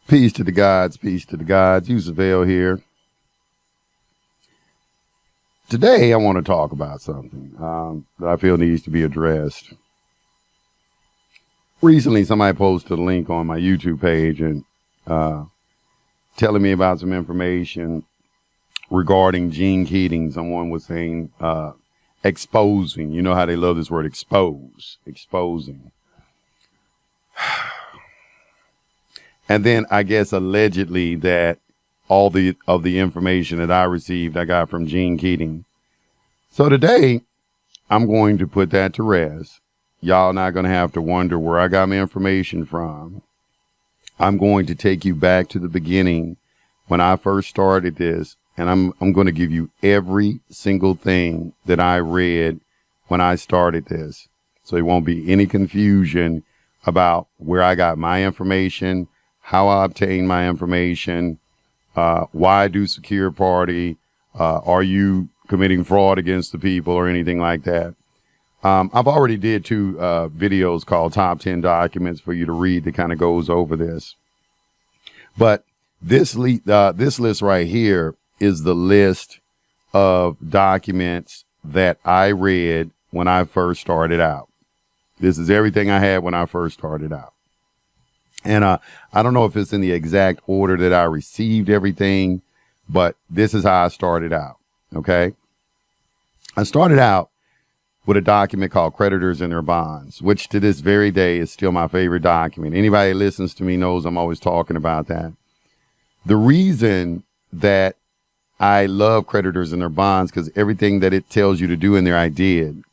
Peace to the gods, peace to the gods. Yusef here. Today, I want to talk about something that I feel needs to be addressed. Recently, somebody posted a link on my YouTube page and telling me about some information regarding Gene Keating. Someone was saying exposing. You know how they love this word, exposing. And then I guess allegedly that all of the information that I received, I got from Gene Keating. So today, I'm going to put that to rest. Y'all not going to have to wonder where I got my information from. I'm going to take you back to the beginning when I first started this, and I'm going to give you every single thing that I read when I started this. So there won't be any confusion about where I got my information, how I obtained my information, why I do secure party, are you committing fraud against the people or anything like that. I've already did two videos called Top 10 Documents for you to read that kind of goes over this. But this list right here is the list of documents that I read when I first started out. This is everything I had when I first started out. And I don't know if it's in the exact order that I received everything, but this is how I started out, okay? I started out with a document called Creditors and Their Bonds, which to this very day is still my favorite document. Anybody that listens to me knows I'm always talking about that. The reason that I love Creditors and Their Bonds because everything that it tells you to do in there, I did,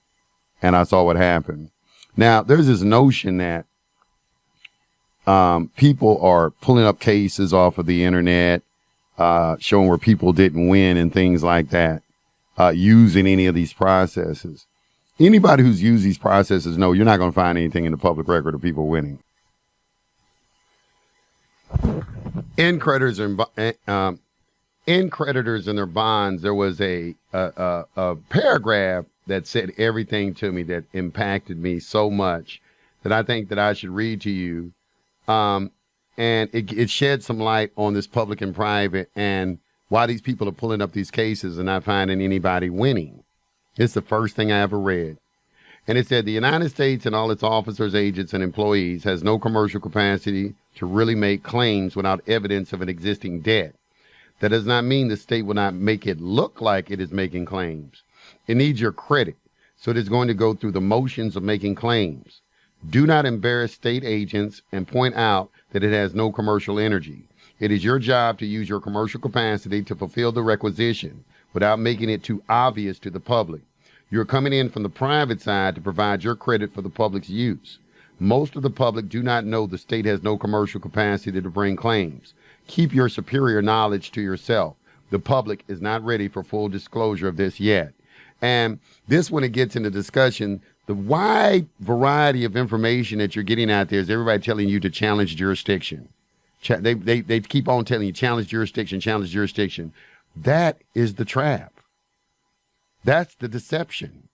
and I saw what happened. Now, there's this notion that people are pulling up cases off of the internet, showing where people didn't win and things like that, using any of these processes. Anybody who's used these processes know you're not going to find anything in the public record of people winning. In Creditors and Their Bonds, there was a paragraph that said everything to me that impacted me so much that I think that I should read to you. And it shed some light on this public and private and why these people are pulling up these cases and not finding anybody winning. It's the first thing I ever read. And it said the United States and all its officers, agents, and employees has no commercial capacity to really make claims without evidence of an existing debt. That does not mean the state will not make it look like it is making claims. It needs your credit, so it is going to go through the motions of making claims. Do not embarrass state agents and point out that it has no commercial energy. It is your job to use your commercial capacity to fulfill the requisition without making it too obvious to the public. You're coming in from the private side to provide your credit for the public's use. Most of the public do not know the state has no commercial capacity to bring claims. Keep your superior knowledge to yourself. The public is not ready for full disclosure of this yet. And this, when it gets into discussion, the wide variety of information that you're getting out there is everybody telling you to challenge jurisdiction. They keep on telling you, challenge jurisdiction, challenge jurisdiction. That is the trap. That's the deception.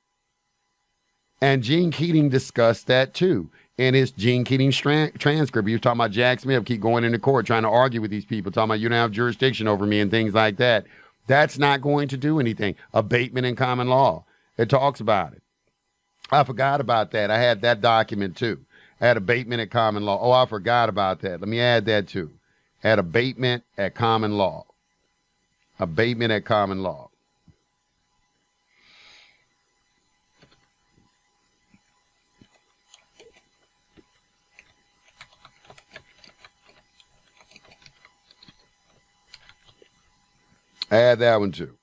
And Gene Keating discussed that too in his Gene Keating transcript. He was talking about Jack Smith keep going into court trying to argue with these people, talking about you don't have jurisdiction over me and things like that. That's not going to do anything. Abatement in common law. It talks about it. I forgot about that. I had that document too. I had abatement at common law. Oh, I forgot about that. Let me add that too. I had abatement at common law. Abatement at common law. I had that one too.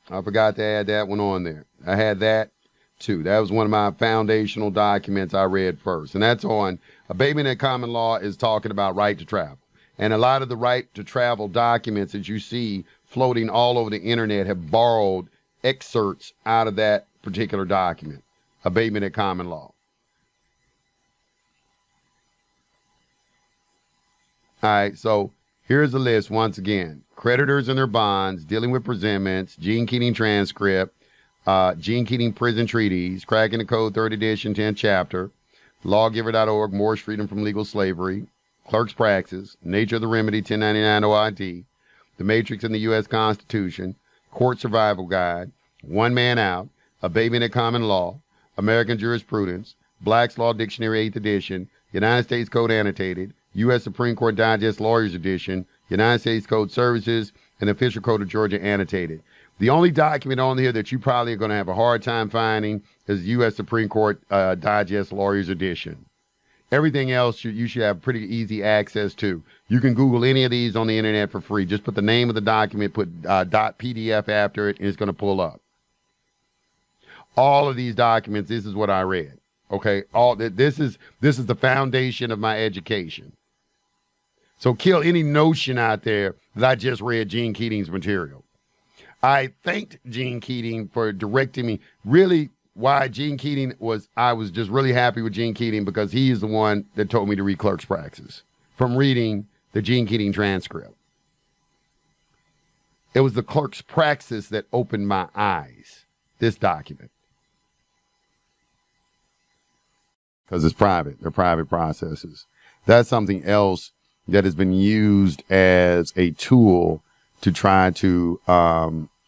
I forgot to add that one on there. I had that too. That was one of my foundational documents I read first. And that's on abatement in common law is talking about right to travel. And a lot of the right to travel documents that you see floating all over the internet have borrowed excerpts out of that particular document. Abatement in common law. All right, so here's the list once again. Creditors and Their Bonds, Dealing with Presentments, Gene Keating Transcript, Gene Keating Prison Treaties, Cracking the Code, 3rd edition, 10th chapter, lawgiver.org, Moorish Freedom from Legal Slavery, clerk's praxis, nature of the remedy, 1099 OID, the matrix in the U.S. Constitution, court survival guide, one man out, abatement at common law, American jurisprudence, Black's Law Dictionary 8th edition, United States Code annotated, U.S. Supreme Court Digest Lawyers edition, United States Code Services, and Official Code of Georgia annotated. The only document on here that you probably are going to have a hard time finding is U.S. Supreme Court Digest Lawyers edition. Everything else you should have pretty easy access to. You can Google any of these on the internet for free. Just put the name of the document, put .pdf after it, and it's going to pull up. All of these documents, this is what I read. Okay, this is the foundation of my education. So kill any notion out there that I just read Gene Keating's material. I thanked Gene Keating for directing me. Really, why Gene Keating I was just really happy with Gene Keating because he is the one that told me to read Clerk's Praxis from reading the Gene Keating transcript. It was the Clerk's Praxis that opened my eyes, this document. Because it's private. They're private processes. That's something else that has been used as a tool to try to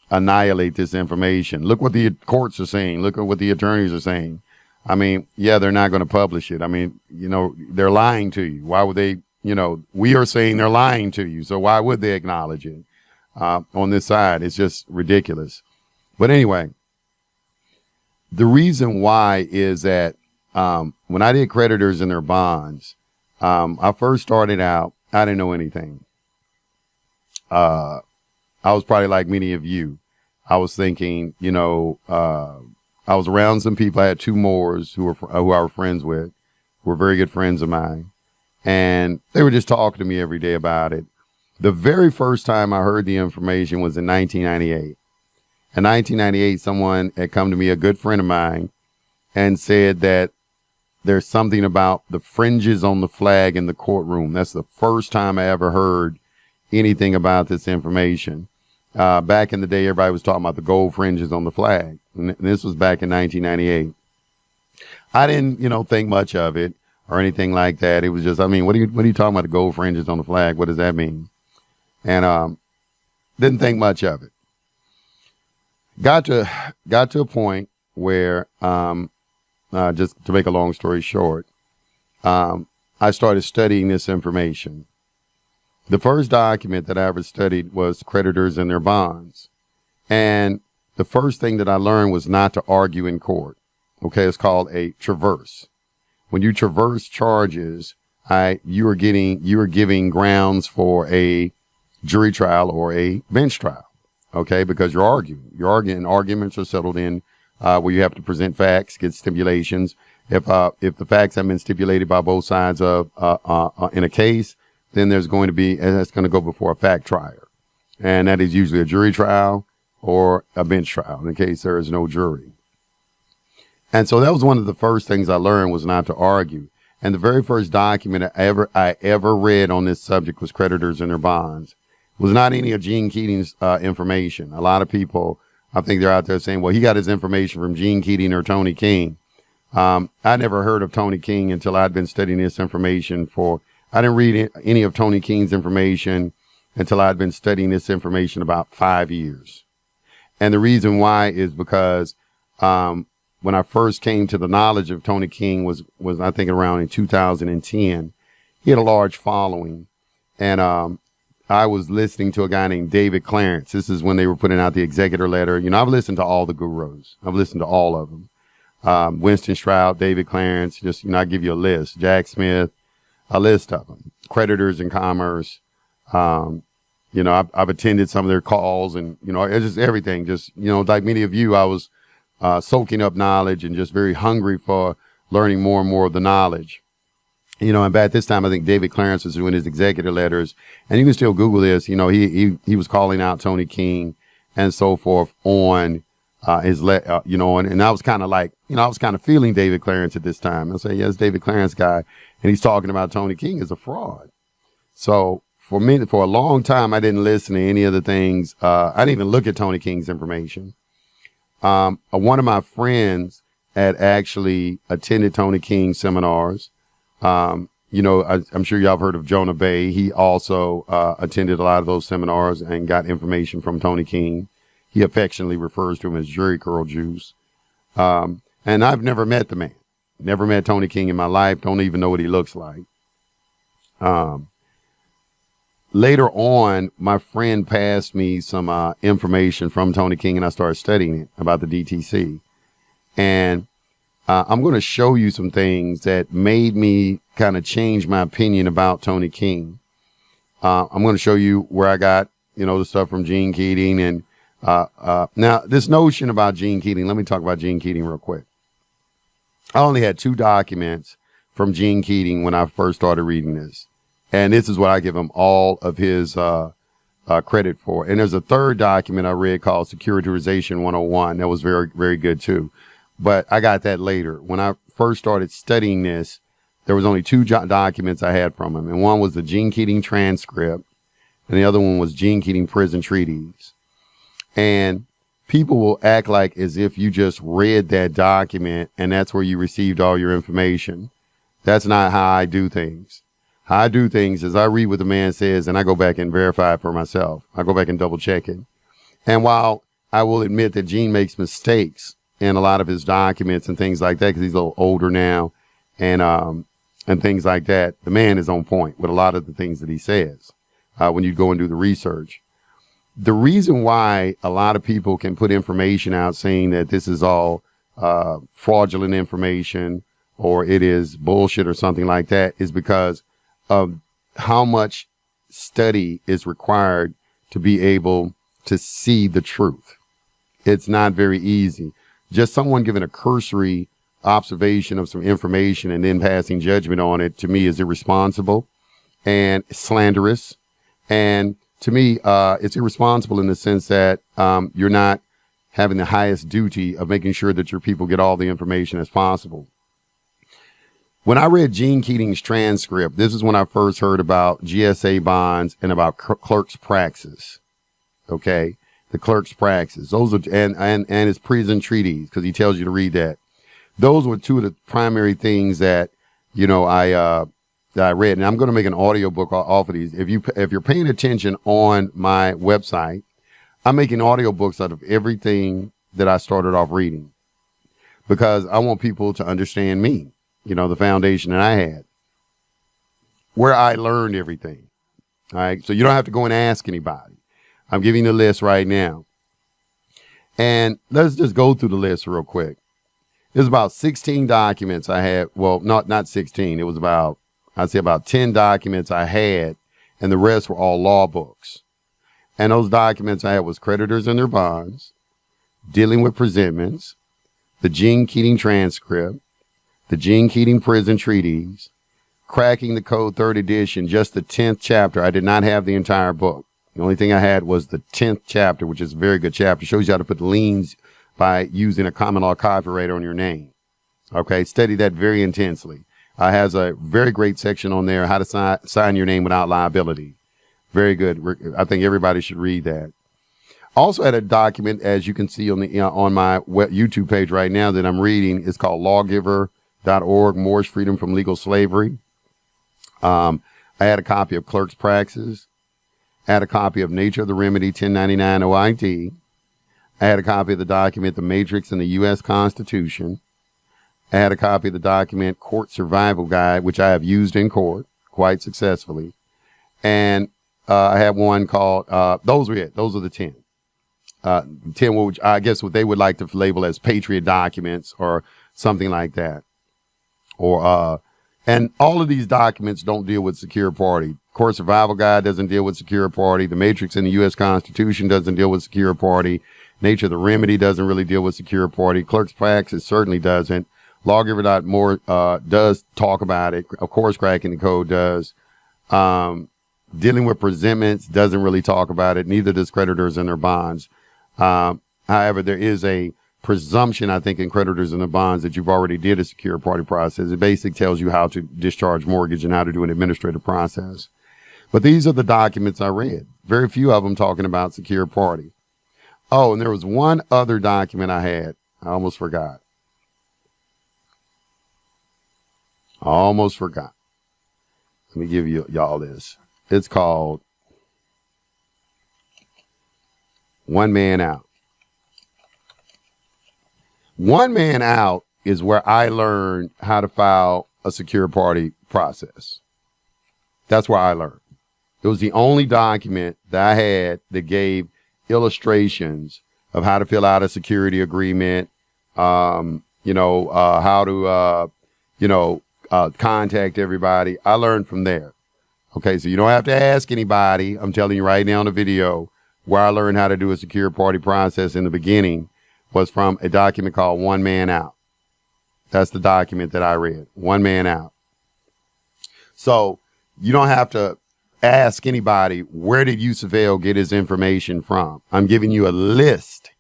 annihilate this information. Look what the courts are saying. Look at what the attorneys are saying. I mean, yeah, they're not going to publish it. I mean, they're lying to you. Why would they, we are saying they're lying to you. So why would they acknowledge it on this side? It's just ridiculous. But anyway, the reason why is that when I did creditors and their bonds, I first started out, I didn't know anything. I was probably like many of you. I was thinking, I was around some people. I had two Moors who I were friends with, who were very good friends of mine. And they were just talking to me every day about it. The very first time I heard the information was in 1998. In 1998, someone had come to me, a good friend of mine, and said that there's something about the fringes on the flag in the courtroom. That's the first time I ever heard anything about this information. Back in the day, everybody was talking about the gold fringes on the flag. And this was back in 1998. I didn't, think much of it or anything like that. It was just, what are you talking about the gold fringes on the flag? What does that mean? And, didn't think much of it. Got to a point where, just to make a long story short, I started studying this information. The first document that I ever studied was creditors and their bonds. And the first thing that I learned was not to argue in court. Okay, it's called a traverse. When you traverse charges, you are giving grounds for a jury trial or a bench trial. Okay, because you're arguing. Arguments are settled in where you have to present facts, get stipulations. If the facts have been stipulated by both sides of in a case, then that's going to go before a fact trier. And that is usually a jury trial or a bench trial in case there is no jury. And so that was one of the first things I learned, was not to argue. And the very first document I ever read on this subject was creditors and their bonds. It was not any of Gene Keating's information. A lot of people, I think they're out there saying, well, he got his information from Gene Keating or Tony King. I never heard of Tony King until I'd been studying this information I didn't read any of Tony King's information until I'd been studying this information about 5 years. And the reason why is because when I first came to the knowledge of Tony King was I think around in 2010. He had a large following. And I was listening to a guy named David Clarence. This is when they were putting out the executor letter. I've listened to all the gurus. I've listened to all of them. Winston Stroud, David Clarence, just, I'll give you a list. Jack Smith, a list of them. Creditors in Commerce. I've attended some of their calls and, it's just everything. Just, like many of you, I was soaking up knowledge and just very hungry for learning more and more of the knowledge. And at this time, I think David Clarence was doing his executor letters, and you can still Google this. He was calling out Tony King and so forth on his and I was kind of like, I was kind of feeling David Clarence at this time. I say, yes, David Clarence guy, and he's talking about Tony King as a fraud. So for a long time, I didn't listen to any of the things. I didn't even look at Tony King's information. One of my friends had actually attended Tony King seminars. I'm sure y'all have heard of Jonah Bay. He also attended a lot of those seminars and got information from Tony King. He affectionately refers to him as Jerry Curl Juice. And I've never met the man. Never met Tony King in my life. Don't even know what he looks like. Later on, my friend passed me some information from Tony King, and I started studying it about the DTC. And I'm going to show you some things that made me kind of change my opinion about Tony King. I'm going to show you where I got, the stuff from Gene Keating. And now this notion about Gene Keating, let me talk about Gene Keating real quick. I only had 2 documents from Gene Keating when I first started reading this. And this is what I give him all of his credit for. And there's a third document I read called Securitization 101. That was very, very good too. But I got that later. When I first started studying this, there was only 2 documents I had from him. And one was the Gene Keating transcript, and the other one was Gene Keating prison treaties. And people will act like as if you just read that document and that's where you received all your information. That's not how I do things. How I do things is I read what the man says and I go back and verify it for myself. I go back and double check it. And while I will admit that Gene makes mistakes in a lot of his documents and things like that, because he's a little older now and things like that, the man is on point with a lot of the things that he says when you go and do the research. The reason why a lot of people can put information out saying that this is all fraudulent information or it is bullshit or something like that is because of how much study is required to be able to see the truth. It's not very easy. Just someone giving a cursory observation of some information and then passing judgment on it, to me, is irresponsible and slanderous. And to me, it's irresponsible in the sense that you're not having the highest duty of making sure that your people get all the information as possible. When I read Gene Keating's transcript, this is when I first heard about GSA bonds and about clerk's praxis. Okay. The clerk's praxis. Those are, and his prison treaties, because he tells you to read that. Those were 2 of the primary things that, that I read. And I'm going to make an audio book off of these. If you're paying attention on my website, I'm making audiobooks out of everything that I started off reading because I want people to understand me, the foundation that I had, where I learned everything. All right. So you don't have to go and ask anybody. I'm giving the list right now. And let's just go through the list real quick. There's about 16 documents I had. Well, not 16. It was I'd say about 10 documents I had, and the rest were all law books. And those documents I had was creditors and their bonds, dealing with presentments, the Gene Keating transcript, the Gene Keating prison treaties, cracking the code 3rd edition, just the 10th chapter. I did not have the entire book. The only thing I had was the 10th chapter, which is a very good chapter. Shows you how to put liens by using a common law copyright on your name. Okay, study that very intensely. Has a very great section on there, how to sign your name without liability. Very good. I think everybody should read that. Also had a document, as you can see on my YouTube page right now that I'm reading. It's called lawgiver.org, Moorish Freedom from Legal Slavery. I had a copy of Clerk's Praxis. I had a copy of Nature of the Remedy 1099 OID. I had a copy of the document The Matrix and the U.S. Constitution. I had a copy of the document Court Survival Guide, which I have used in court quite successfully. And I had one called, those were it. Those are the 10. 10, which I guess what they would like to label as Patriot documents or something like that. And all of these documents don't deal with secure party. Court Survival Guide doesn't deal with secure party. The Matrix in the U.S. Constitution doesn't deal with secure party. Nature of the Remedy doesn't really deal with secure party. Clerk's Praxis certainly doesn't. Lawgiver.org does talk about it. Of course, Cracking the Code does. Dealing with presentments doesn't really talk about it. Neither does creditors and their bonds. However, there is a presumption, I think, in creditors and the bonds that you've already did a secure party process. It basically tells you how to discharge mortgage and how to do an administrative process. But these are the documents I read. Very few of them talking about secure party. Oh, and there was one other document I had. I almost forgot. Let me give y'all this. It's called One Man Out. One Man Out is where I learned how to file a secure party process. That's where I learned. It was the only document that I had that gave illustrations of how to fill out a security agreement, how to, contact everybody. I learned from there. Okay, so you don't have to ask anybody. I'm telling you right now in the video where I learned how to do a secure party process in the beginning was from a document called One Man Out. That's the document that I read. One Man Out. So you don't have to ask anybody, where did Yusef get his information from? I'm giving you a list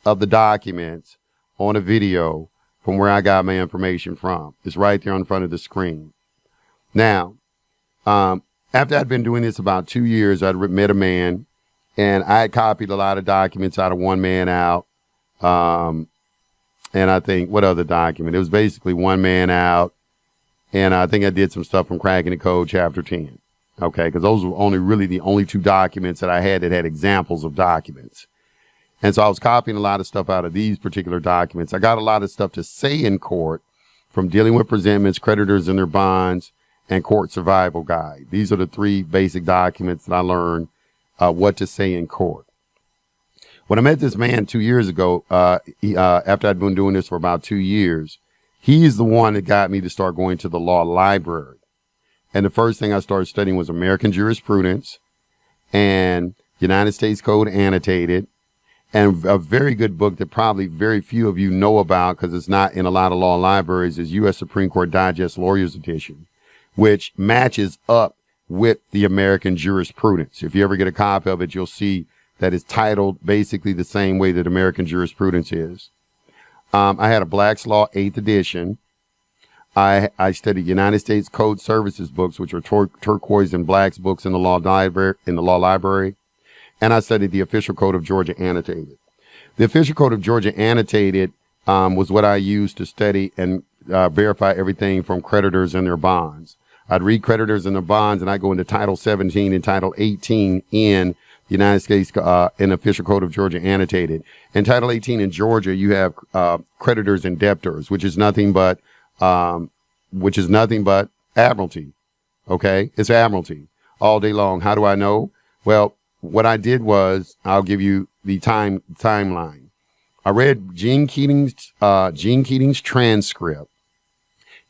of the documents on a video from where I got my information from. It's right there in front of the screen. Now, after I'd been doing this about 2 years, I'd met a man and I had copied a lot of documents out of One Man Out. And I think, what other document? It was basically One Man Out. And I think I did some stuff from Cracking the Code, Chapter 10. Okay, because those were the only two documents that I had that had examples of documents. And so I was copying a lot of stuff out of these particular documents. I got a lot of stuff to say in court from Dealing with Presentments, Creditors and Their Bonds, and Court Survival Guide. These are the three basic documents that I learned what to say in court. When I met this man 2 years ago, after I'd been doing this for about 2 years, he's the one that got me to start going to the law library. And the first thing I started studying was American jurisprudence and United States Code annotated, and a very good book that probably very few of you know about because it's not in a lot of law libraries is U.S. Supreme Court Digest Lawyers Edition, which matches up with the American jurisprudence. If you ever get a copy of it, you'll see that it's titled basically the same way that American jurisprudence is. I had a Black's Law 8th edition. I studied United States Code Services books, which are turquoise and blacks books in the law library. And I studied the Official Code of Georgia Annotated. The Official Code of Georgia Annotated was what I used to study and verify everything from creditors and their bonds. I'd read creditors and their bonds, and I go into Title 17 and Title 18 in the United States in Official Code of Georgia Annotated. In Title 18 in Georgia, you have creditors and debtors, which is nothing but Admiralty. Okay, it's Admiralty all day long. How do I know? Well, what I did was, I'll give you the timeline. I read Gene Keating's transcript.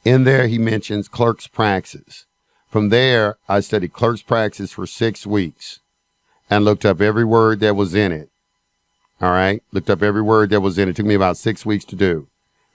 In there, he mentions clerk's praxis. From there, I studied clerk's praxis for 6 weeks and looked up every word that was in it. All right, looked up every word that was in it. It took me about 6 weeks to do,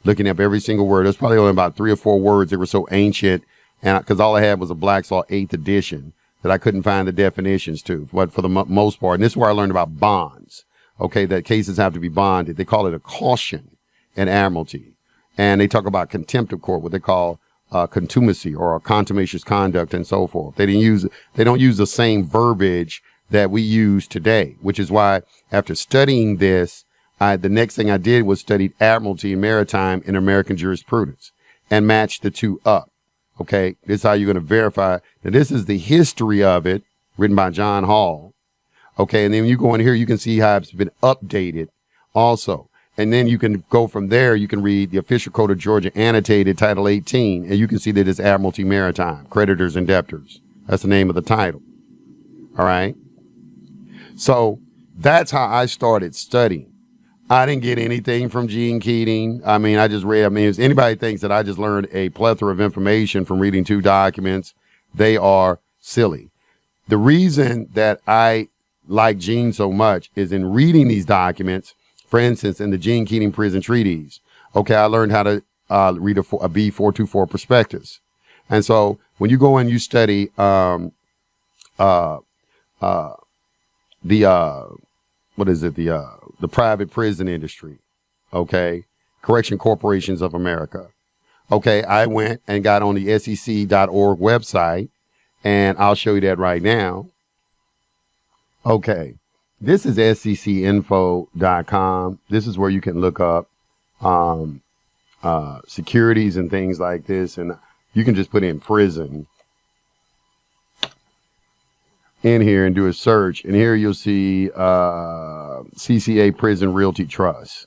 looking up every single word. There's probably only about 3 or 4 words that were so ancient, and because all I had was a Black's Law 8th edition that I couldn't find the definitions to. But for the most part, and this is where I learned about bonds. Okay, that cases have to be bonded. They call it a caution in Admiralty, and they talk about contempt of court, what they call contumacy or contumacious conduct, and so forth. They don't use the same verbiage that we use today, which is why after studying this, the next thing I did was studied Admiralty and Maritime in American jurisprudence and matched the two up. Okay, this is how you're going to verify that this is the history of it, written by John Hall. Okay, and then when you go in here, you can see how it's been updated also. And then you can go from there, you can read the Official Code of Georgia Annotated, Title 18, and you can see that it's Admiralty Maritime, Creditors and Debtors. That's the name of the title. All right. So that's how I started studying. I didn't get anything from Gene Keating. I mean, I just read. I mean, if anybody thinks that I just learned a plethora of information from reading 2 documents, they are silly. The reason that I like Gene so much is in reading these documents. For instance, in the Gene Keating Prison Treaties, okay, I learned how to read a B424 prospectus. And so when you go and you study the private prison industry, okay, Correction Corporations of America. Okay, I went and got on the sec.org website, and I'll show you that right now. Okay, this is seccinfo.com. This is where you can look up securities and things like this, and you can just put in prison, in here and do a search, and here you'll see CCA Prison Realty Trust.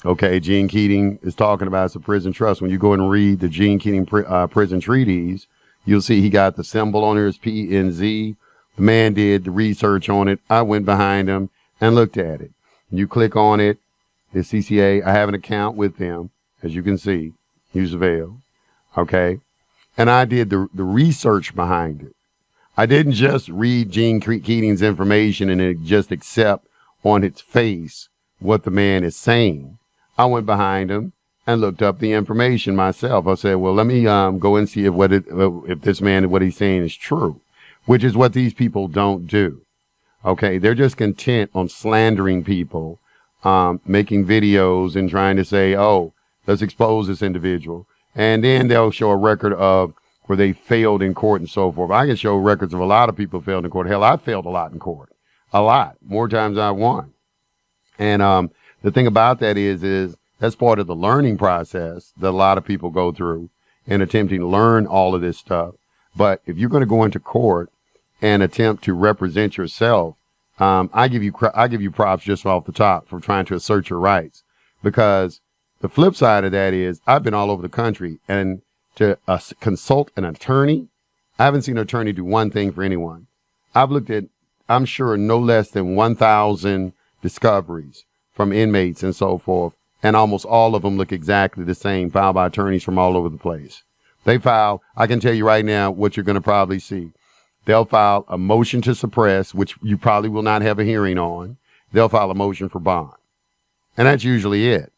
Okay, Gene Keating is talking about it's a prison trust. When you go and read the Gene Keating prison treaties, you'll see he got the symbol on here as PNZ. The man did the research on it. I went behind him and looked at it. You click on it, it's CCA. I have an account with them, as you can see. Use Avail. Okay, and I did the research behind it. I didn't just read Gene Keating's information and then just accept on its face what the man is saying. I went behind him and looked up the information myself. I said, well, let me go and see if this man, what he's saying is true, which is what these people don't do. Okay, they're just content on slandering people, making videos and trying to say, oh, let's expose this individual. And then they'll show a record of where they failed in court and so forth. I can show records of a lot of people failed in court. Hell, I failed a lot in court. A lot. More times I won. And the thing about that is that's part of the learning process that a lot of people go through in attempting to learn all of this stuff. But if you're going to go into court and attempt to represent yourself, I give you props just off the top for trying to assert your rights. Because the flip side of that is I've been all over the country, and to consult an attorney, I haven't seen an attorney do one thing for anyone. I've looked at, I'm sure, no less than 1,000 discoveries from inmates and so forth, and almost all of them look exactly the same, filed by attorneys from all over the place. They file, I can tell you right now what you're going to probably see. They'll file a motion to suppress, which you probably will not have a hearing on. They'll file a motion for bond. And that's usually it.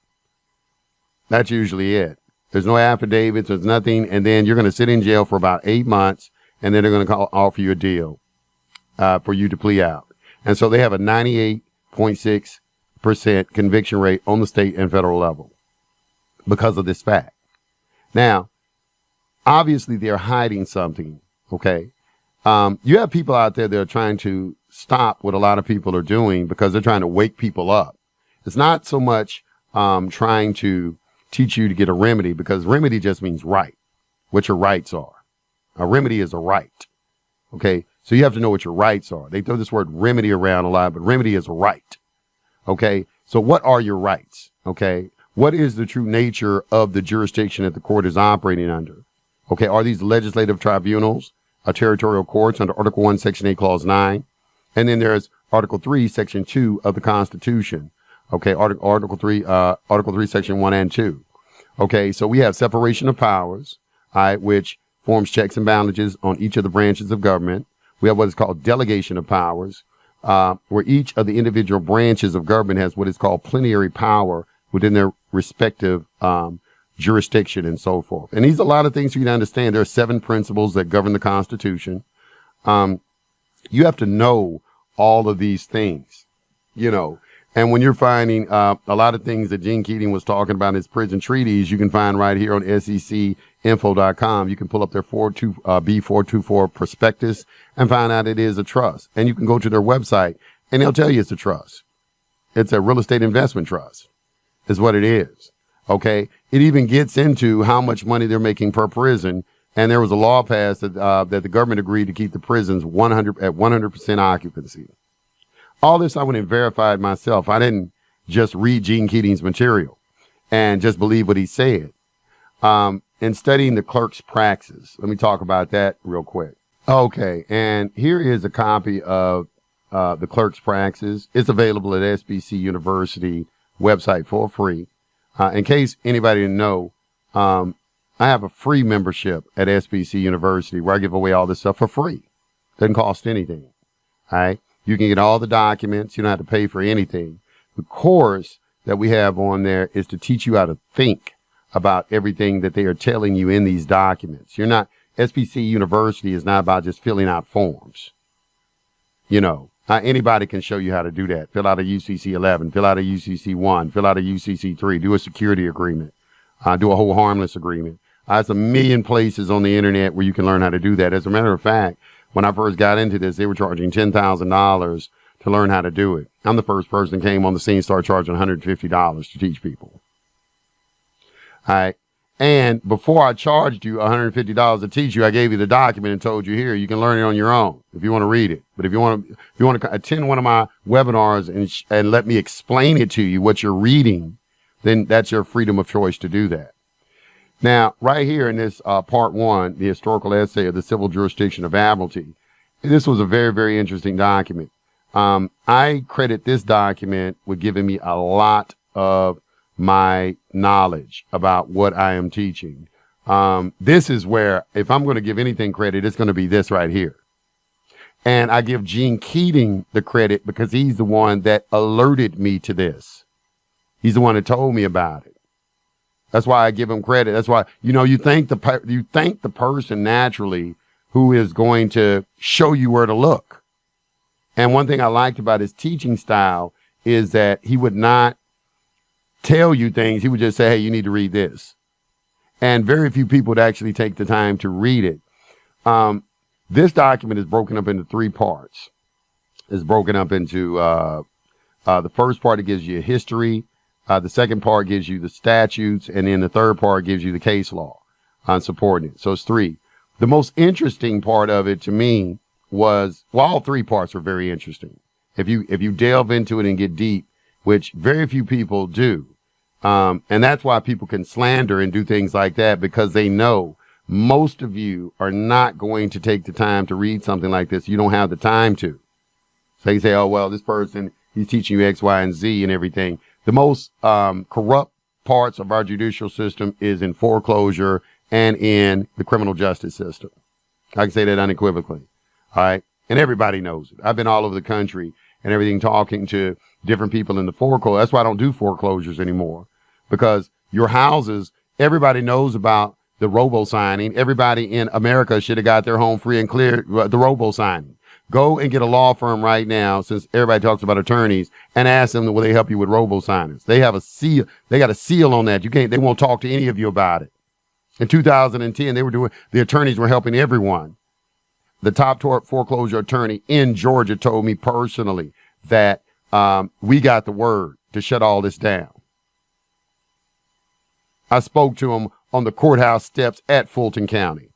That's usually it. There's no affidavits, there's nothing, and then you're going to sit in jail for about 8 months, and then they're going to offer you a deal for you to plea out. And so they have a 98.6% conviction rate on the state and federal level because of this fact. Now, obviously they're hiding something, okay? You have people out there that are trying to stop what a lot of people are doing because they're trying to wake people up. It's not so much trying to teach you to get a remedy, because remedy just means right, what your rights are. A remedy is a right. Okay, so you have to know what your rights are. They throw this word remedy around a lot, but remedy is a right. Okay, so what are your rights? Okay, what is the true nature of the jurisdiction that the court is operating under? Okay, are these legislative tribunals, territorial courts under Article 1, Section 8, Clause 9? And then there's Article 3, Section 2 of the Constitution. Okay, Article 3, Section 1 and 2. Okay, so we have separation of powers, which forms checks and balances on each of the branches of government. We have what is called delegation of powers, where each of the individual branches of government has what is called plenary power within their respective jurisdiction and so forth. And these are a lot of things for you to understand. There are 7 principles that govern the Constitution. You have to know all of these things, you know. And when you're finding a lot of things that Gene Keating was talking about in his prison treaties, you can find right here on secinfo.com. You can pull up their B424 prospectus and find out it is a trust. And you can go to their website and they'll tell you it's a trust. It's a real estate investment trust is what it is. Okay. It even gets into how much money they're making per prison. And there was a law passed that the government agreed to keep the prisons 100% occupancy. All this I went and verified myself. I didn't just read Gene Keating's material and just believe what he said. In studying the clerk's praxis, let me talk about that real quick. Okay, and here is a copy of the clerk's praxis. It's available at SBC University website for free. In case anybody didn't know, I have a free membership at SBC University where I give away all this stuff for free. Doesn't cost anything. All right. You can get all the documents. You don't have to pay for anything. The course that we have on there is to teach you how to think about everything that they are telling you in these documents. SBC University is not about just filling out forms. You know, anybody can show you how to do that. Fill out a UCC 11, fill out a UCC 1, fill out a UCC 3, do a security agreement, do a whole harmless agreement. There's a million places on the internet where you can learn how to do that. As a matter of fact, when I first got into this, they were charging $10,000 to learn how to do it. I'm the first person that came on the scene, started charging $150 to teach people. All right. And before I charged you $150 to teach you, I gave you the document and told you, here, you can learn it on your own if you want to read it. But if you want to attend one of my webinars and let me explain it to you, what you're reading, then that's your freedom of choice to do that. Now, right here in this part one, the historical essay of the civil jurisdiction of Admiralty, this was a very, very interesting document. I credit this document with giving me a lot of my knowledge about what I am teaching. This is where, if I'm going to give anything credit, it's going to be this right here. And I give Gene Keating the credit because he's the one that alerted me to this. He's the one that told me about it. That's why I give him credit. That's why, you thank the person naturally who is going to show you where to look. And one thing I liked about his teaching style is that he would not tell you things. He would just say, hey, you need to read this. And very few people would actually take the time to read it. This document is broken up into 3 parts. It's broken up into the first part, it gives you a history. The second part gives you the statutes. And then the third part gives you the case law on supporting it. So it's 3. The most interesting part of it to me was, well, all 3 parts are very interesting. If you delve into it and get deep, which very few people do. And that's why people can slander and do things like that, because they know most of you are not going to take the time to read something like this. You don't have the time to. So you say, oh, well, this person, he's teaching you X, Y, and Z and everything. The most corrupt parts of our judicial system is in foreclosure and in the criminal justice system. I can say that unequivocally. All right. And everybody knows it. I've been all over the country and everything talking to different people in the foreclosure. That's why I don't do foreclosures anymore, because your houses, everybody knows about the robo signing. Everybody in America should have got their home free and clear, the robo signing. Go and get a law firm right now, since everybody talks about attorneys, and ask them, will they help you with robo signings? They have a seal. They got a seal on that. They won't talk to any of you about it. In 2010, the attorneys were helping everyone. The top foreclosure attorney in Georgia told me personally that we got the word to shut all this down. I spoke to him on the courthouse steps at Fulton County.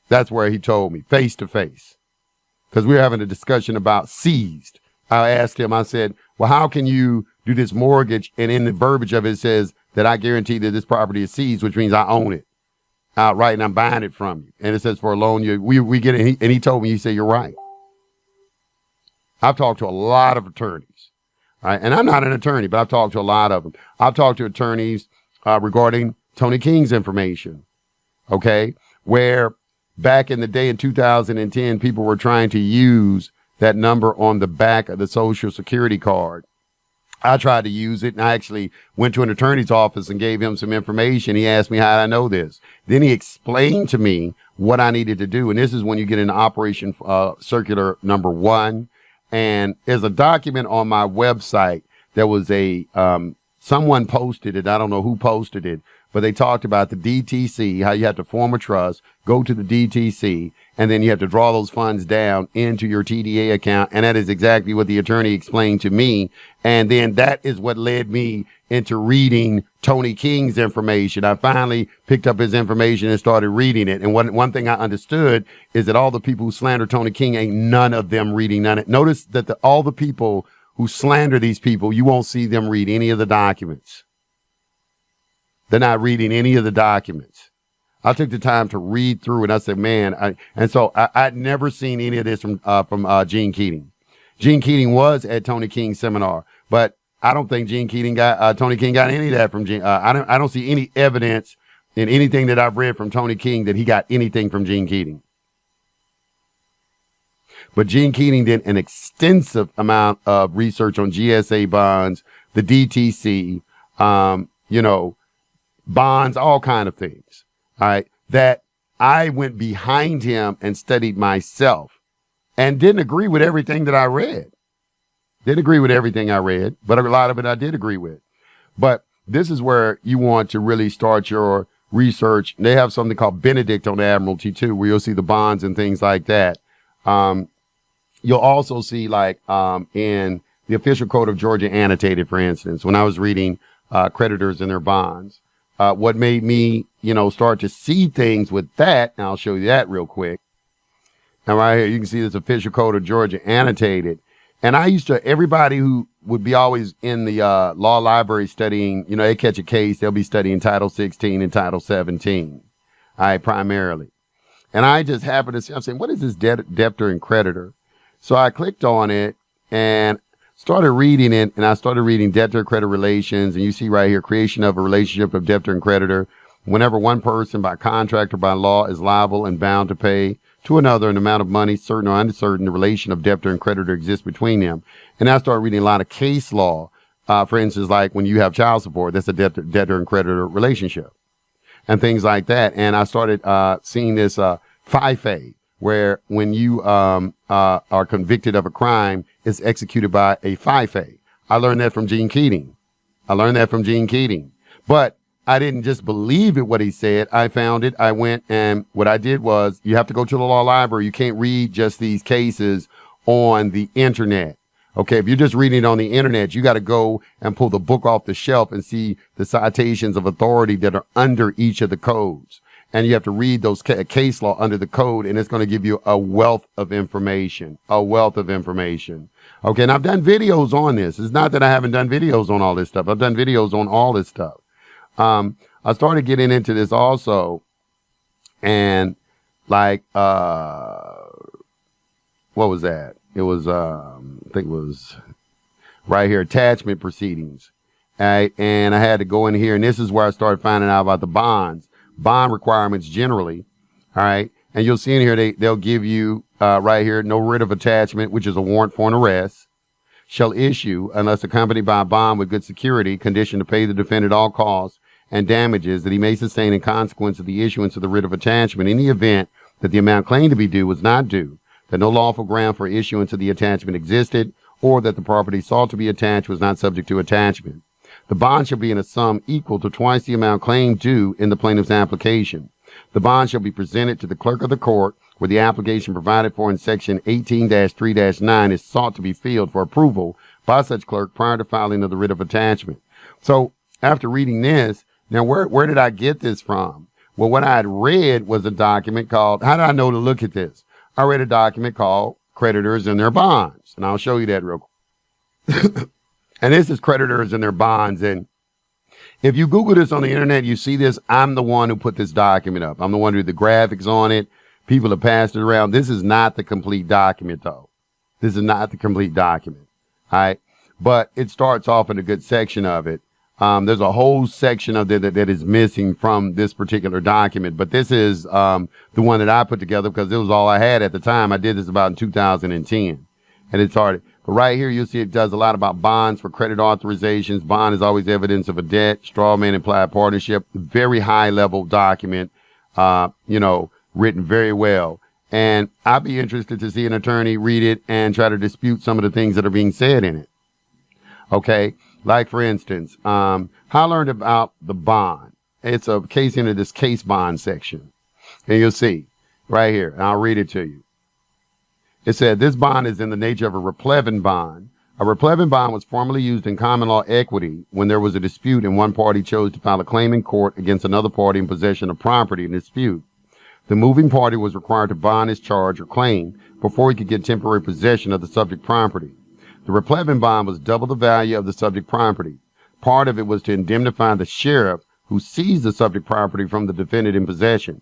That's where he told me, face to face, because we were having a discussion about seized. I asked him, I said, well, how can you do this mortgage? And in the verbiage of it says that I guarantee that this property is seized, which means I own it outright and I'm buying it from you. And it says for a loan, we get it. And he told me, he said, you're right. I've talked to a lot of attorneys, right? And I'm not an attorney, but I've talked to a lot of them. I've talked to attorneys regarding Tony King's information, okay, where back in the day in 2010, people were trying to use that number on the back of the Social Security card. I tried to use it, and I actually went to an attorney's office and gave him some information. He asked me how I know this. Then he explained to me what I needed to do. And this is when you get into Operation Circular number 1. And there's a document on my website that was someone posted it. I don't know who posted it, but they talked about the DTC, how you have to form a trust, go to the DTC, and then you have to draw those funds down into your TDA account. And that is exactly what the attorney explained to me. And then that is what led me into reading Tony King's information. I finally picked up his information and started reading it. And one thing I understood is that all the people who slander Tony King, ain't none of them reading none of it. Notice that all the people who slander these people, you won't see them read any of the documents. They're not reading any of the documents. I took the time to read through, and I said, man, I'd never seen any of this from Gene Keating. Gene Keating was at Tony King's seminar, but I don't think Tony King got any of that from Gene. I don't see any evidence in anything that I've read from Tony King that he got anything from Gene Keating. But Gene Keating did an extensive amount of research on GSA bonds, the DTC, bonds, all kind of things. All right. That I went behind him and studied myself and didn't agree with everything that I read. Didn't agree with everything I read, but a lot of it I did agree with. But this is where you want to really start your research. They have something called Benedict on Admiralty too, where you'll see the bonds and things like that. You'll also see in the official code of Georgia annotated, for instance, when I was reading creditors and their bonds, what made me, start to see things with that, and I'll show you that real quick. Now, right here, you can see this official code of Georgia annotated. And I used to, everybody who would be always in the law library studying, they catch a case, they'll be studying Title 16 and Title 17, primarily. And I just happened to see, I'm saying, what is this debtor and creditor? So I clicked on it and started reading it, and I started reading debtor-creditor relations. And you see right here, creation of a relationship of debtor and creditor. Whenever one person by contract or by law is liable and bound to pay to another an amount of money, certain or uncertain, the relation of debtor and creditor exists between them. And I started reading a lot of case law. For instance, like when you have child support, that's a debtor and creditor relationship and things like that. And I started seeing this FIFE, where when you are convicted of a crime, it's executed by a FIFE. I learned that from Gene Keating. But I didn't just believe it, what he said. I found it. I went, and what I did was, you have to go to the law library. You can't read just these cases on the internet. Okay, if you're just reading it on the internet, you got to go and pull the book off the shelf and see the citations of authority that are under each of the codes. And you have to read those case law under the code, and it's going to give you a wealth of information. Okay, and I've done videos on this. It's not that I haven't done videos on all this stuff. I've done videos on all this stuff. I started getting into this also, and like, what was that? It was, I think it was right here, attachment proceedings. All right. And I had to go in here, and this is where I started finding out about the bond requirements generally. All right. And you'll see in here, they'll give you, right here, no writ of attachment, which is a warrant for an arrest, shall issue unless accompanied by a bond with good security, conditioned to pay the defendant all costs and damages that he may sustain in consequence of the issuance of the writ of attachment in the event that the amount claimed to be due was not due, that no lawful ground for issuance of the attachment existed, or that the property sought to be attached was not subject to attachment. The bond shall be in a sum equal to twice the amount claimed due in the plaintiff's application. The bond shall be presented to the clerk of the court, where the application provided for in section 18-3-9 is sought to be filled for approval by such clerk prior to filing of the writ of attachment. So after reading this, now where did I get this from? Well, what I had read was a document called, how did I know to look at this? I read a document called Creditors and Their Bonds, and I'll show you that real quick. And this is Creditors and Their Bonds. And if you Google this on the internet, you see this. I'm the one who put this document up. I'm the one who did the graphics on it. People have passed it around. This is not the complete document, though. This is not the complete document. All right. But it starts off in a good section of it. There's a whole section of it that is missing from this particular document. But this is the one that I put together because it was all I had at the time. I did this about in 2010. And it started. But right here, you'll see it does a lot about bonds for credit authorizations. Bond is always evidence of a debt, straw man implied partnership. Very high level document, written very well. And I'd be interested to see an attorney read it and try to dispute some of the things that are being said in it. Okay. Like, for instance, I learned about the bond. It's a case into this case bond section. And you'll see right here, and I'll read it to you. It said, this bond is in the nature of a replevin bond. A replevin bond was formerly used in common law equity when there was a dispute and one party chose to file a claim in court against another party in possession of property in dispute. The moving party was required to bond his charge or claim before he could get temporary possession of the subject property. The replevin bond was double the value of the subject property. Part of it was to indemnify the sheriff who seized the subject property from the defendant in possession.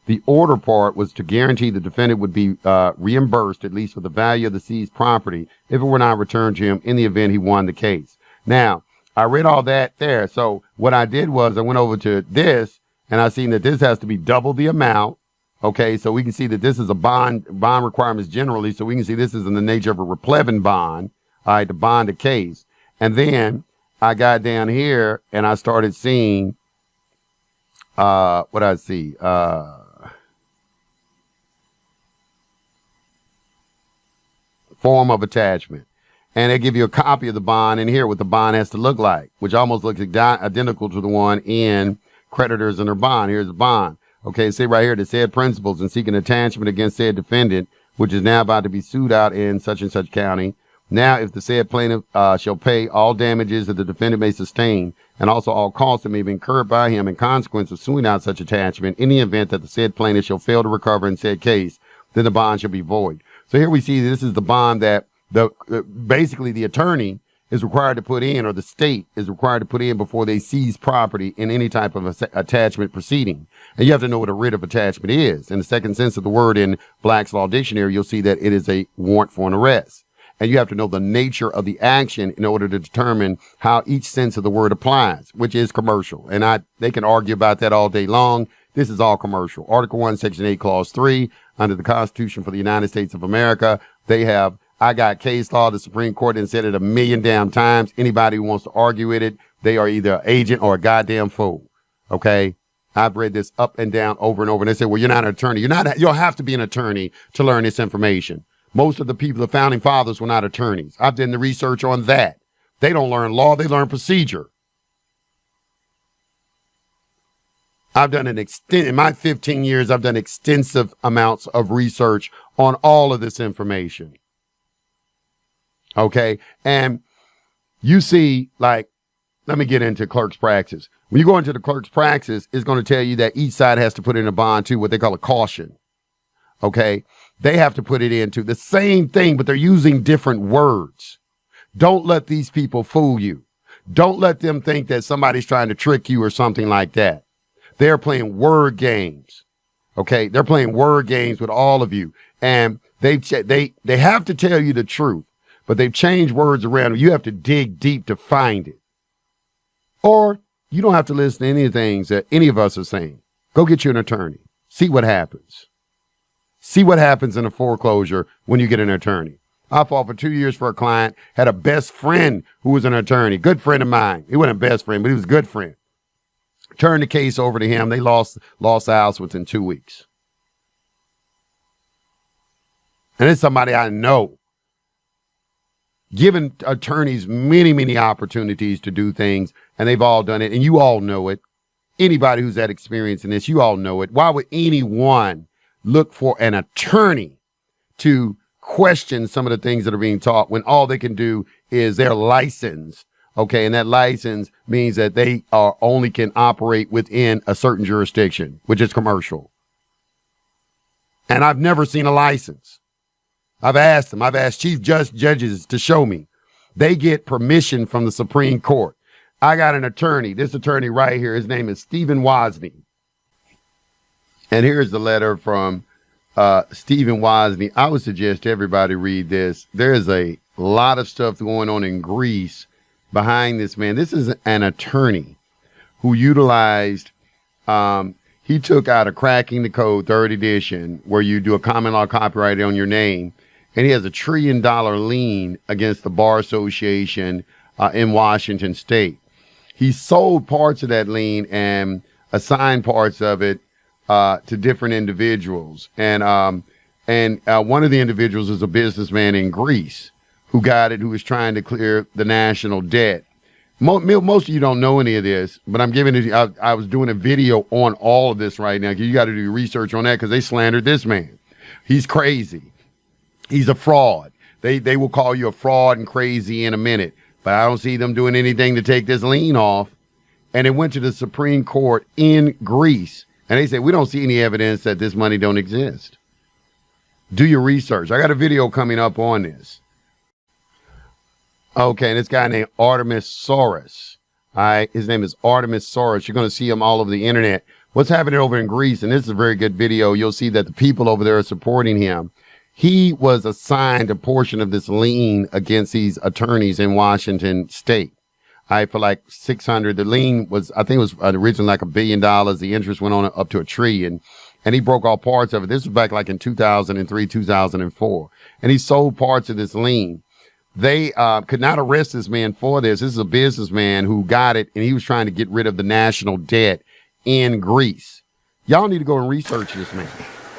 The order part was to guarantee the defendant would be reimbursed at least for the value of the seized property if it were not returned to him in the event he won the case. Now, I read all that there. So what I did was I went over to this and I seen that this has to be double the amount. Okay, so we can see that this is a bond requirements generally. So we can see this is in the nature of a replevin bond. All right, to bond a case. And then I got down here and I started seeing, what I see, form of attachment. And they give you a copy of the bond in here, what the bond has to look like, which almost looks identical to the one in Creditors and Their Bond. Here's the bond. Okay, see right here, the said principles and seeking attachment against said defendant, which is now about to be sued out in such and such county, Now, if the said plaintiff shall pay all damages that the defendant may sustain, and also all costs that may be incurred by him in consequence of suing out such attachment, in the event that the said plaintiff shall fail to recover in said case, then the bond shall be void. So here we see this is the bond that basically the attorney is required to put in, or the state is required to put in before they seize property in any type of attachment proceeding. And you have to know what a writ of attachment is. In the second sense of the word in Black's Law Dictionary, you'll see that it is a warrant for an arrest. And you have to know the nature of the action in order to determine how each sense of the word applies, which is commercial. And they can argue about that all day long. This is all commercial. Article 1, Section 8, Clause 3, under the Constitution for the United States of America, I got case law. The Supreme Court has said it a million damn times. Anybody who wants to argue with it, they are either an agent or a goddamn fool. Okay? I've read this up and down over and over. And they say, well, you're not an attorney. You don't have to be an attorney to learn this information. Most of the people, the founding fathers, were not attorneys. I've done the research on that. They don't learn law. They learn procedure. I've done in my 15 years, I've done extensive amounts of research on all of this information. Okay. And you see, like, let me get into clerk's practice. When you go into the clerk's practice, it's going to tell you that each side has to put in a bond too, what they call a caution. Okay. They have to put it into the same thing, but they're using different words. Don't let these people fool you. Don't let them think that somebody's trying to trick you or something like that. They're playing word games. Okay. They're playing word games with all of you. And they have to tell you the truth, but they've changed words around. You have to dig deep to find it. Or you don't have to listen to any of the things that any of us are saying. Go get you an attorney. See what happens. See what happens in a foreclosure when you get an attorney. I fought for 2 years for a client, had a best friend who was an attorney, good friend of mine. He wasn't a best friend, but he was a good friend. Turned the case over to him. They lost the house within 2 weeks. And it's somebody I know. Given attorneys many, many opportunities to do things, and they've all done it, and you all know it. Anybody who's had experience in this, you all know it. Why would anyone look for an attorney to question some of the things that are being taught when all they can do is they're licensed? Okay, and that license means that they only can operate within a certain jurisdiction, which is commercial. And I've never seen a license. I've asked chief judges to show me. They get permission from the Supreme Court. I got an attorney, this attorney right here, his name is Stephen Wozni. And here's the letter from Stephen Wozni. I would suggest everybody read this. There is a lot of stuff going on in Greece behind this man. This is an attorney who utilized, he took out a Cracking the Code 3rd edition where you do a common law copyright on your name. And he has $1 trillion lien against the Bar Association in Washington State. He sold parts of that lien and assigned parts of it to different individuals. And one of the individuals is a businessman in Greece who was trying to clear the national debt. Most of you don't know any of this, but I'm giving it. I was doing a video on all of this right now. You got to do research on that because they slandered this man. He's crazy. He's a fraud. They will call you a fraud and crazy in a minute, but I don't see them doing anything to take this lien off. And it went to the Supreme Court in Greece, and they said, we don't see any evidence that this money don't exist. Do your research. I got a video coming up on this. Okay, and this guy named Artemis Soros. All right, his name is Artemis Soros. You're going to see him all over the internet. What's happening over in Greece, and this is a very good video. You'll see that the people over there are supporting him. He was assigned a portion of this lien against these attorneys in Washington State. All right, for like 600. The lien was, I think it was originally like $1 billion. The interest went on up to $1 trillion. And he broke all parts of it. This was back like in 2003, 2004. And he sold parts of this lien. They could not arrest this man for this. This is a businessman who got it, and he was trying to get rid of the national debt in Greece. Y'all need to go and research this man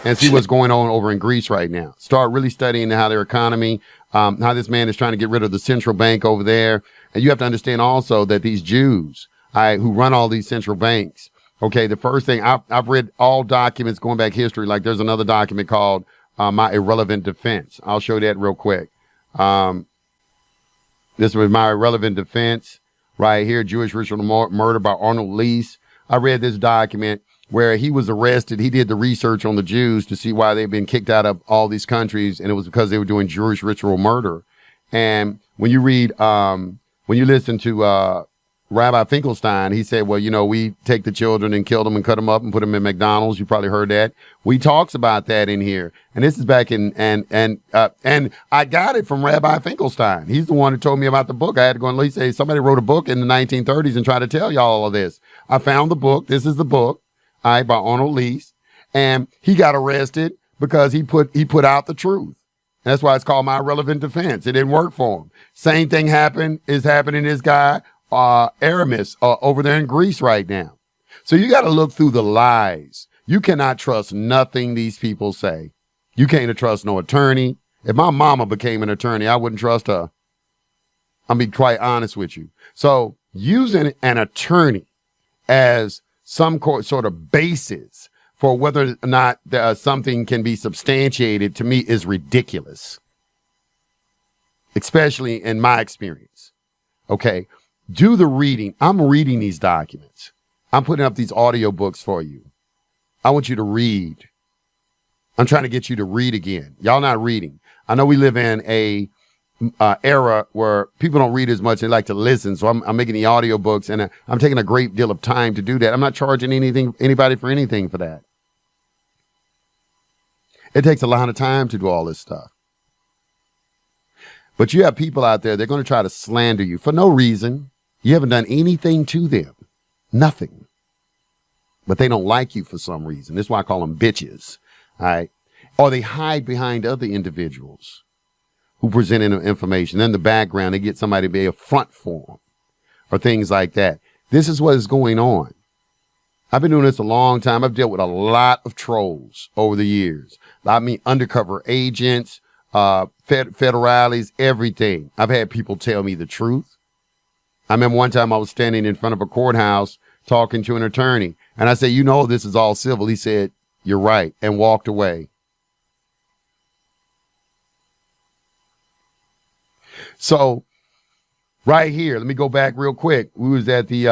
and see what's going on over in Greece right now. Start really studying how their economy, how this man is trying to get rid of the central bank over there. And you have to understand also that these Jews, who run all these central banks, okay, the first thing, I've read all documents going back history. Like there's another document called My Irrelevant Defense. I'll show that real quick. This was my relevant defense right here. Jewish ritual murder by Arnold Lease. I read this document where he was arrested. He did the research on the Jews to see why they've been kicked out of all these countries. And it was because they were doing Jewish ritual murder. And when you read, when you listen to, Rabbi Finkelstein, he said, well, you know, we take the children and kill them and cut them up and put them in McDonald's. You probably heard that. We talks about that in here. And this is back in, and I got it from Rabbi Finkelstein. He's the one who told me about the book. I had to go and he said, somebody wrote a book in the 1930s and tried to tell y'all all of this. I found the book. This is the book, by Arnold Lease. And he got arrested because he put out the truth. And that's why it's called my relevant defense. It didn't work for him. Same thing is happening to this guy, Aramis, over there in Greece right now. So you got to look through the lies. You cannot trust nothing these people say. You can't trust no attorney. If my mama became an attorney, I wouldn't trust her. I'll be quite honest with you. So using an attorney as some sort of basis for whether or not something can be substantiated, to me, is ridiculous. Especially in my experience. Okay. Do the reading. I'm reading these documents. I'm putting up these audio books for you. I want you to read. I'm trying to get you to read again. Y'all not reading. I know we live in a era where people don't read as much. They like to listen. So I'm making the audio books, and I'm taking a great deal of time to do that. I'm not charging anybody for anything for that. It takes a lot of time to do all this stuff. But you have people out there, they're going to try to slander you for no reason. You haven't done anything to them. Nothing. But they don't like you for some reason. That's why I call them bitches. All right. Or they hide behind other individuals who present information. In the background, they get somebody to be a front for them or things like that. This is what is going on. I've been doing this a long time. I've dealt with a lot of trolls over the years. I mean, undercover agents, federales, everything. I've had people tell me the truth. I remember one time I was standing in front of a courthouse talking to an attorney, and I said, you know, this is all civil. He said, you're right, and walked away. So right here, let me go back real quick. We was at the,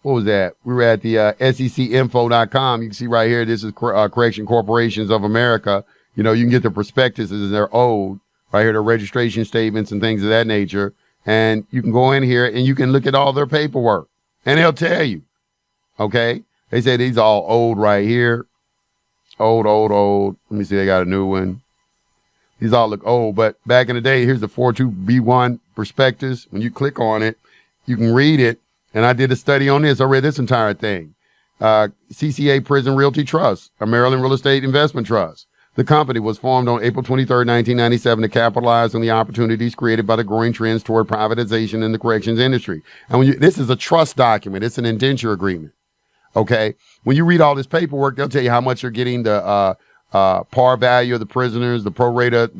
what was that? We were at the secinfo.com. You can see right here, this is Correction Corporations of America. You know, you can get the prospectuses, they're old. Right here, the registration statements and things of that nature. And you can go in here and you can look at all their paperwork. And they'll tell you. Okay? They say these are all old right here. Old. Let me see, they got a new one. These all look old. But back in the day, here's the 42B1 prospectus. When you click on it, you can read it. And I did a study on this. I read this entire thing. CCA Prison Realty Trust, a Maryland Real Estate Investment Trust. The company was formed on April 23rd, 1997 to capitalize on the opportunities created by the growing trends toward privatization in the corrections industry. And this is a trust document. It's an indenture agreement. Okay. When you read all this paperwork, they'll tell you how much you're getting, the par value of the prisoners, the pro rata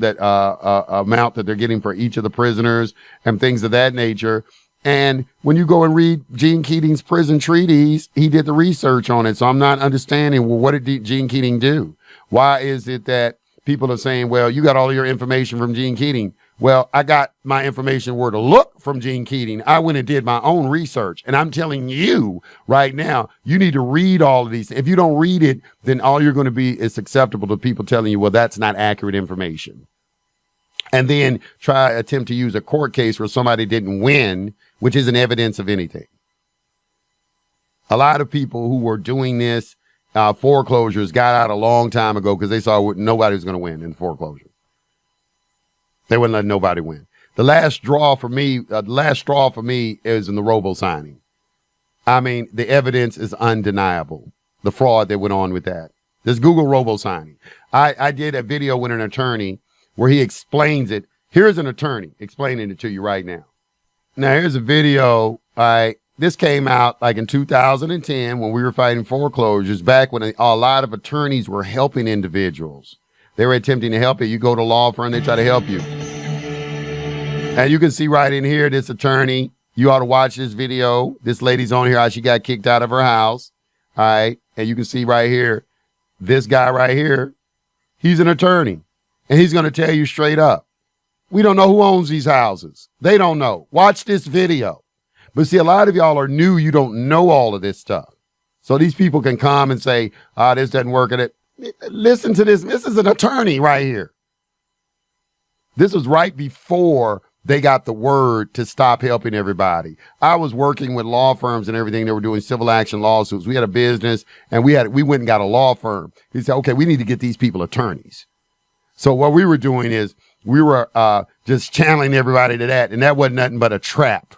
amount that they're getting for each of the prisoners and things of that nature. And when you go and read Gene Keating's prison treaties, he did the research on it. So I'm not understanding, well, what did Gene Keating do? Why is it that people are saying, well, you got all your information from Gene Keating? Well, I got my information where to look from Gene Keating. I went and did my own research. And I'm telling you right now, you need to read all of these. If you don't read it, then all you're going to be is susceptible to people telling you, well, that's not accurate information. And then attempt to use a court case where somebody didn't win, which isn't evidence of anything. A lot of people who were doing this, foreclosures, got out a long time ago because they saw nobody was going to win in foreclosure. They wouldn't let nobody win. The last straw for me is in the robo signing. I mean, the evidence is undeniable. The fraud that went on with that. Just Google robo signing. I did a video with an attorney where he explains it. Here's an attorney explaining it to you right now. Now, here's a video. This came out like in 2010 when we were fighting foreclosures, back when a lot of attorneys were helping individuals. They were attempting to help you. You go to a law firm, they try to help you. And you can see right in here, this attorney, you ought to watch this video. This lady's on here, how she got kicked out of her house. All right. And you can see right here, this guy right here, he's an attorney. And he's going to tell you straight up. We don't know who owns these houses. They don't know. Watch this video. But see, a lot of y'all are new. You don't know all of this stuff. So these people can come and say, this doesn't work at it. Listen to this. This is an attorney right here. This was right before they got the word to stop helping everybody. I was working with law firms and everything. They were doing civil action lawsuits. We had a business and we went and got a law firm. He said, okay, we need to get these people attorneys. So what we were doing is we were just channeling everybody to that. And that wasn't nothing but a trap.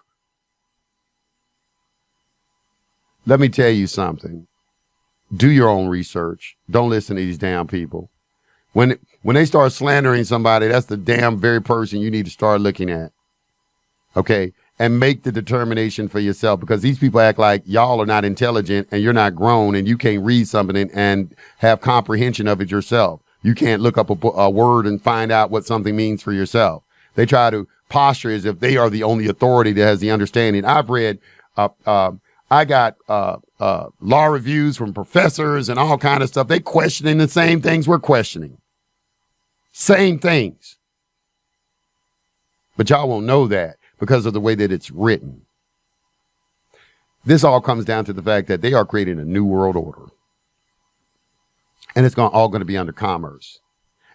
Let me tell you something. Do your own research. Don't listen to these damn people. When they start slandering somebody, that's the damn very person you need to start looking at. Okay? And make the determination for yourself, because these people act like y'all are not intelligent and you're not grown and you can't read something and have comprehension of it yourself. You can't look up a word and find out what something means for yourself. They try to posture as if they are the only authority that has the understanding. I've read, I got law reviews from professors and all kind of stuff. They questioning the same things we're questioning. Same things. But y'all won't know that because of the way that it's written. This all comes down to the fact that they are creating a new world order. And it's all going to be under commerce.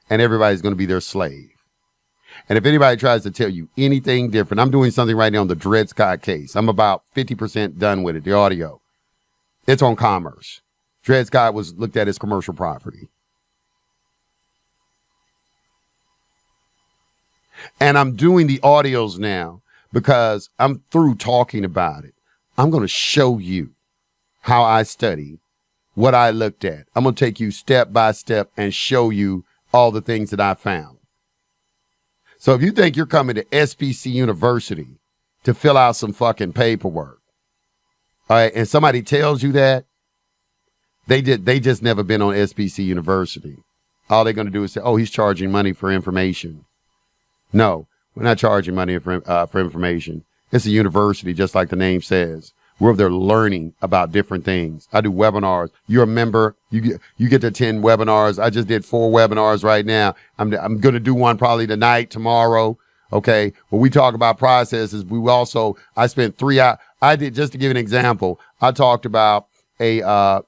And everybody's going to be their slave. And if anybody tries to tell you anything different, I'm doing something right now on the Dred Scott case. I'm about 50% done with it, the audio. It's on commerce. Dred Scott was looked at as commercial property. And I'm doing the audios now because I'm through talking about it. I'm going to show you how I study, what I looked at. I'm going to take you step by step and show you all the things that I found. So if you think you're coming to SPC University to fill out some fucking paperwork, all right, and somebody tells you that, they just never been on SPC University. All they're going to do is say, oh, he's charging money for information. No, we're not charging money for information. It's a university, just like the name says. We're over there learning about different things. I do webinars. You're a member. You get to attend webinars. I just did 4 webinars right now. I'm going to do one probably tonight, tomorrow. Okay. When we talk about processes, I spent 3 hours. I did, just to give an example, I talked about a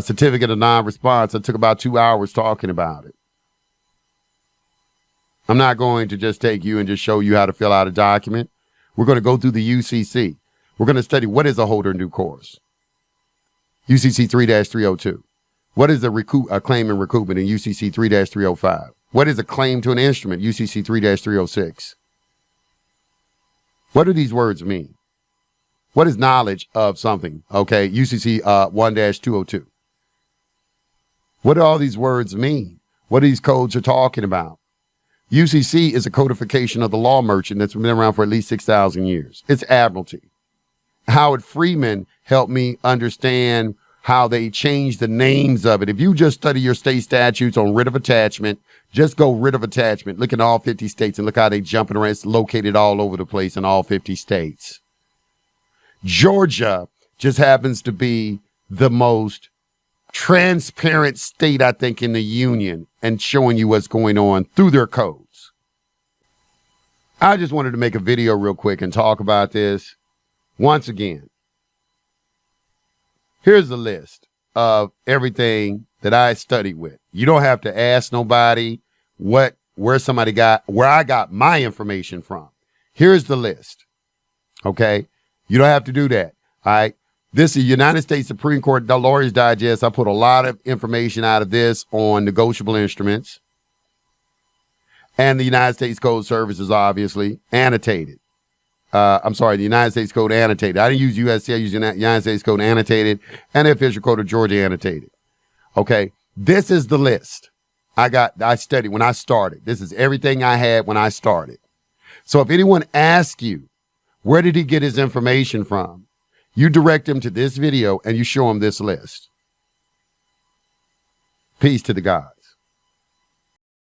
certificate of non-response. I took about 2 hours talking about it. I'm not going to just take you and just show you how to fill out a document. We're going to go through the UCC. We're going to study what is a holder in due course. UCC 3-302. What is a claim and recoupment in UCC 3-305? What is a claim to an instrument? UCC 3-306. What do these words mean? What is knowledge of something? Okay, UCC 1-202. What do all these words mean? What these codes are talking about? UCC is a codification of the law merchant that's been around for at least 6,000 years. It's Admiralty. Howard Freeman helped me understand how they changed the names of it. If you just study your state statutes on writ of attachment, just go writ of attachment. Look at all 50 states and look how they jumping around. It's located all over the place in all 50 states. Georgia just happens to be the most transparent state, I think, in the union, and showing you what's going on through their codes. I just wanted to make a video real quick and talk about this. Once again, here's the list of everything that I studied with. You don't have to ask nobody where I got my information from. Here's the list. Okay? You don't have to do that. All right? This is United States Supreme Court Lawyer's Digest. I put a lot of information out of this on negotiable instruments. And the United States Code Services, obviously, annotated. The United States Code annotated. I didn't use USC. I used United States Code annotated and the official code of Georgia annotated. Okay. This is the list I studied when I started. This is everything I had when I started. So if anyone asks you, where did he get his information from? You direct him to this video and you show him this list. Peace to the gods.